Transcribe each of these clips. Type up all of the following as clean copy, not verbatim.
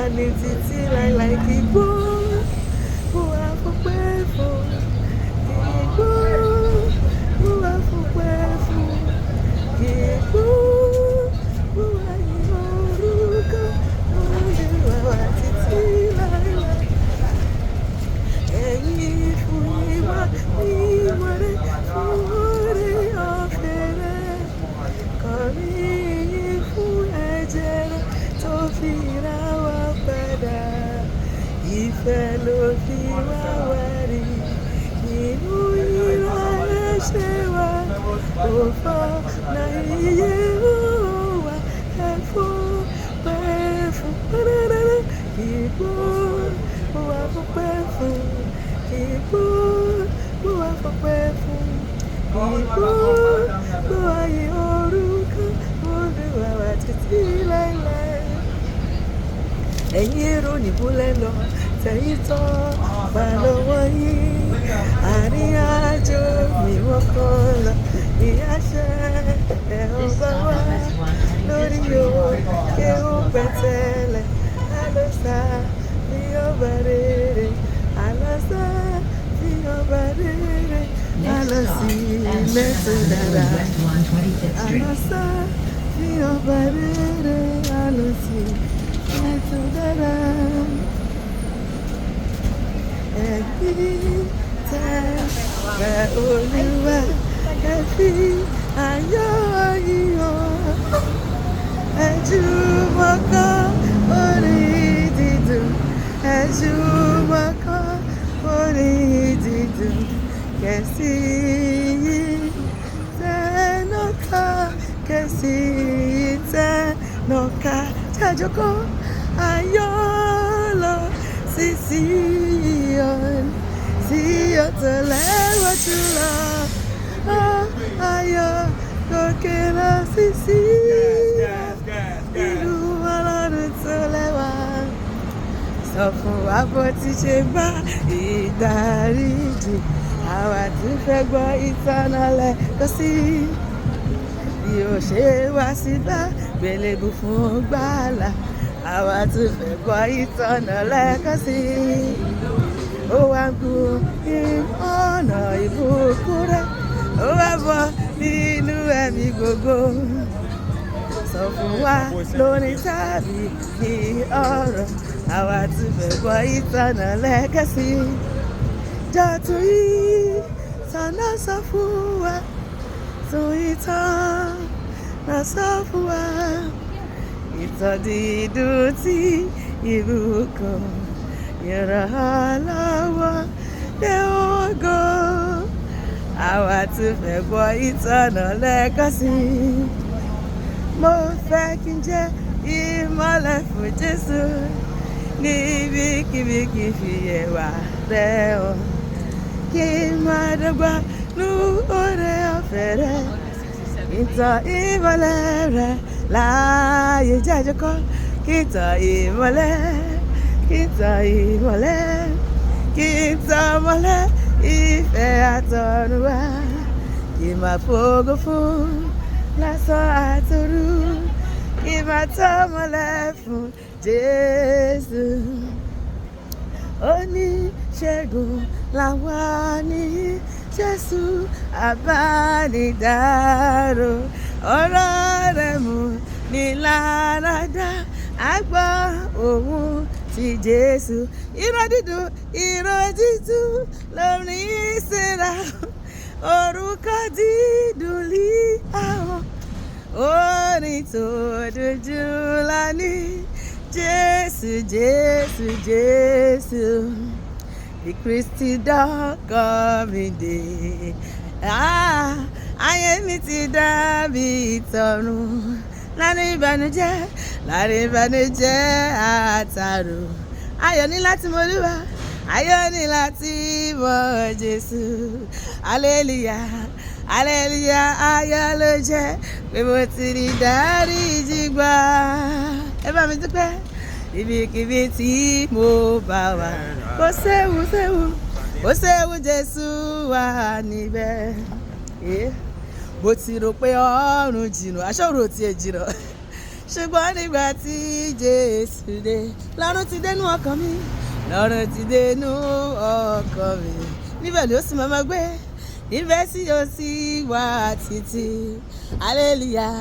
àní títí láíláí kì í gbó mo wá fọpẹ́ fún kì í gbó mo wá fọpẹ́ fún kì í gbó mo wá yìn orúkọ Olúwa wa títí láíláí. Ẹ̀yin fún ìwà ìwà rẹ̀ fún oore ọ̀fẹ́ rẹ̀ kọrin fún ẹ̀jẹ̀ rẹ̀ tó fi ra wá padà. Ìfẹ́ ló fi wá wárí nínú ìwà ẹ̀ṣẹ̀ wa. Ó fọ̀nà ìyè wa ẹ̀fọ́ pẹ́ fún ìgbó mo wá fọpẹ́ fún ìgbó mo wá fọpẹ́ fún ìgbó mo wá yìn orúkọ Olúwa wa títí láíláí. Ẹ̀yin èrò níbo lẹ lọ tẹ̀yìn tán gbà lọ́wọ́ yín àárín àjò mi wọ́n kàn lọ ìyáṣẹ́ ẹ̀ ń bá wá lórí òkè ó pẹ̀tẹ́lẹ̀ àlọ́sà fi ọba rere àlọ́sà fi ọba rere àlọ́sì lẹ́tọ̀ dára àlọ́sà fi ọba rere àlọ́sì lẹ́tọ̀ dára. Ẹ̀yin tẹ́ fẹ́ Olúwa ẹ fi ayọ̀ yìn hàn. Ẹ jùmọ̀ kọ orin dídùn ẹ jùmọ̀ kọ orin dídùn kẹ̀sì yìí tẹnọ̀ká kẹ̀sì yìí tẹnọ̀ká jájọkọ́ ayọ̀ lọ sí Síónì Síónì tó lẹ́wọ̀ jùlọ ayọ̀ gòkè lọ sí Síónì ìlú Ọlọ́run tó lẹ́wà. Sọ fún wa bó ti ṣe bá ìdáríjì àwa tí fẹ́ gbọ́ ìtọ́nà lẹ́kọ̀ọ́ sí bí ó ṣe wá sí bá gbélébù fún gbàlà àwa tí fẹ́ gbọ́ ìtọ́nà lẹ́kọ̀ọ́ sí ó wá gùn ọ̀nà ìbùkún rẹ̀ ó wá bọ́ nínú ẹ̀mí gbogbo. Sọ fún wa lórí tàbí kí ọ̀rọ̀ àwa tí fẹ́ gbọ́ ìtọ́nà lẹ́kọ̀ọ́ sí jọ̀tún yìí tọ́nà sọ fún wa tún ìtọ́nà sọ fún wa ìtàn dídùn tí ìbùkún ìrànlọ́wọ́ dé ògo àwa tí fẹ́ gbọ́ ìtọ́nà lẹ́kọ̀ọ́ sí. Mo fẹ́ kí n jẹ́ ìmọ́lẹ̀ fún Jésù níbikíbi kí n fi ẹwà rẹ̀ hàn kí n máa dọ́gba nú oore ọ̀fẹ́ rẹ̀ ìtàn ìmọ́lẹ̀ rẹ̀ láàyè jájọkọ́ kí n tàn ìmọ́lẹ̀ kí n tàn ìmọ́lẹ̀ kí n tàn mọ́lẹ̀ ìfẹ́ àtọ̀runwá kí n máa fògo fún lásán àtòru kí n máa tàn mọ́lẹ̀ fún Jésù. Oníṣègùn làwa ní Jésù àbánidárò ọ̀rọ̀ rẹ̀ mú ní láradá àgbọ̀ òun ti Jésù ìró dídùn lórí ìsera orúkọ dídùn lí àwọn orin tó dojú lání Jésù Jésù Jésù bí Kristi dọ́kọ̀ mi dé ayé mi ti dàbí ìtọ̀run láàrin ìbànújẹ́ àtàrò ayọ̀ ní láti mọ Olúwa ayọ̀ ní láti mọ Jésù hallelujah hallelujah ayọ̀ ló jẹ́ pé mo ti rí dáríjì gbà ẹ bá mi dúpẹ́ ibikíbi tí mo bá wà kò séwu Jésù wà níbẹ̀ bó ti rò pé ọ̀run jìnnà aṣọ́rò tiẹ̀ jìnnà ṣùgbọ́n nígbà tí Jésù dé lọ́run ti dénú ọkàn mi lọ́run ti dénú ọkàn mi níbẹ̀ ni ó sì máa gbé ìfẹ́ sí o sí wá títí hallelujah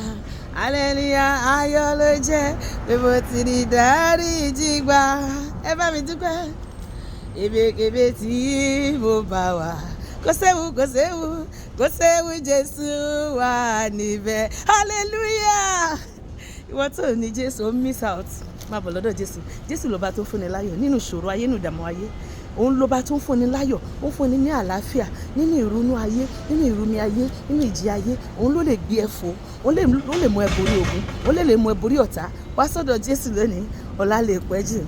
hallelujah ayọ̀ ló jẹ́ pé mo ti rí dáríjì gbà ẹ bá mi dúpẹ́ ebèkebè tí mo bá wà kò séwu kò séwu kò séwu Jésù wà níbẹ̀ hallelujah ìwọ tó ní Jésù ó miss out máa bọ̀ lọ́dọ̀ Jésù ló bá tó fúnni láyọ̀ nínú ìṣòro ayé nínú ìdààmú ayé òun ló bá tó ń fúnni láyọ̀ ó ń fúnni ní àlàáfíà nínú ìrunú ayé nínú ìrumi ayé nínú ìjì ayé òun ló lè gbé ẹ fò ó lè mú ẹ borí ogun ó lè mú ẹ borí ọ̀tá wá sọ́dọ̀ Jésù lónìí ọ̀la lè pẹ́ jù.